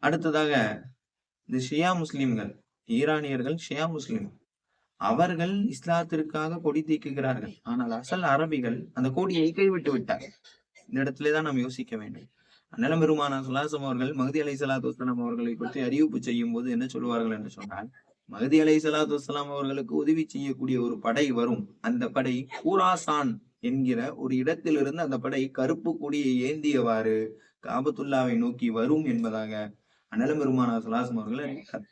அடுத்ததாக இந்த ஷியா முஸ்லிம்கள், ஈரானியர்கள் ஷியா முஸ்லிம், அவர்கள் இஸ்லாத்திற்காக கொடி தீக்குகிறார்கள். ஆனால் அசல் அரபிகள் அந்த கொடியை கைவிட்டு விட்டார். இந்த இடத்திலேதான் நாம் யோசிக்க வேண்டும். அண்ணலம் பெருமானா ஸல்லல்லாஹு அவர்கள் மஹ்தி அலைஹிஸ்ஸலாத்து வஸ்ஸலாம் அவர்களை பற்றி அறிவிப்பு செய்யும் போது என்ன சொல்வார்கள் என்று சொன்னால், மஹ்தி அலைஹிஸ்ஸலாத்து வஸ்ஸலாம் அவர்களுக்கு உதவி செய்யக்கூடிய ஒரு படை வரும். அந்த படை கூராசான் என்கிற ஒரு இடத்திலிருந்து அந்த படை கருப்பு கொடியை ஏந்தியவாறு காபத்துல்லாவை நோக்கி வரும் என்பதாக அண்ணலம் பெருமானா ஸல்லல்லாஹு அவர்கள் அறிவித்தார்.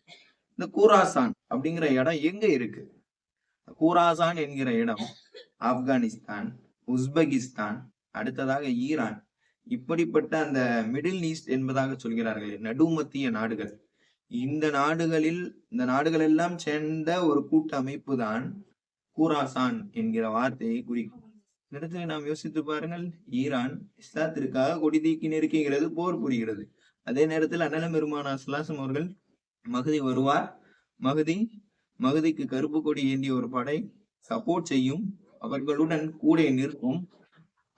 இந்த கூராசான் அப்படிங்கிற இடம் எங்க இருக்கு? கூராசான் என்கிற இடம் ஆப்கானிஸ்தான், உஸ்பெகிஸ்தான், அடுத்ததாக ஈரான், இப்படிப்பட்ட அந்த மிடில் ஈஸ்ட் என்பதாக சொல்கிறார்கள், நடுமத்திய நாடுகள். இந்த நாடுகள் எல்லாம் சேர்ந்த ஒரு கூட்டமைப்பு தான் கூராசான் என்கிற வார்த்தையை குறிக்கும். இந்த இடத்துல நாம் யோசித்து பாருங்கள், ஈரான் இஸ்லாத்திற்காக கொடி தீக்கி நெருக்குகிறது, போர் புரிகிறது. அதே நேரத்தில் அண்ணலம் பெருமானா ஸல்லல்லாஹு அவர்கள் மஹ்தி வருவார், மஹ்திக்கு கருப்பு கொடி ஏந்திய ஒரு படை சப்போர்ட் செய்யும், அவர்களுடன் கூட நிற்கும்.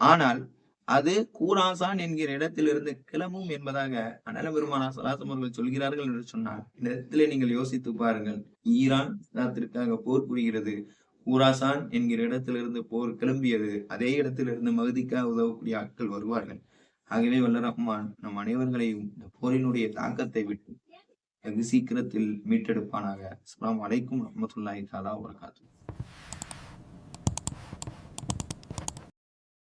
ஆனால் அது கூராசான் என்கிற இடத்திலிருந்து கிளம்பும் என்பதாக அண்ணலம் பெருமானா ஸல்லல்லாஹு அவர்கள் சொல்கிறார்கள் என்று சொன்னார். இந்த இடத்திலே நீங்கள் யோசித்து பாருங்கள், ஈரான் இஸ்லாத்திற்காக போர் புரிகிறது, கூராசான் என்கிற இடத்திலிருந்து போர் கிளம்பியது, அதே இடத்திலிருந்து மஹ்திக்காக உதவக்கூடிய ஆட்கள் வருவார்கள். ஆகவே வல்ல ரஹ்மான் நம் அனைவர்களையும் இந்த போரினுடைய தாக்கத்தை விட்டு வெகு சீக்கிரத்தில் மீட்டெடுப்பானாக. அஸ்ஸலாமு அலைக்கும் வரஹ்மத்துல்லாஹி தஆலா வபரகாத்துஹு.